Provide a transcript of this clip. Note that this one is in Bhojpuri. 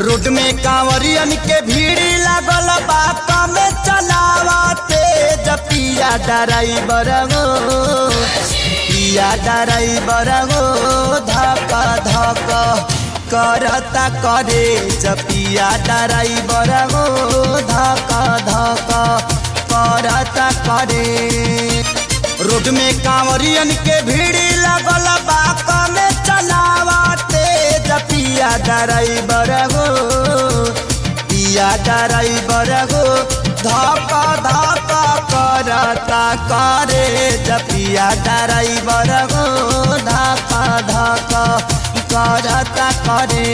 रोड में कांवरियन के भीड़ लागल बा कम चलावते पिया ड्राइवर हो पिया ड्राइवर हो धक धक करता करे पिया ड्राइवर हो धक धक करता करे। रोड में कांवरियन के भीड़ लागल बा कम चलावते पिया ड्राइवर हो पिया ड्राइवर हो धक धक करता करे पिया ड्राइवर हो धक धक करता करे।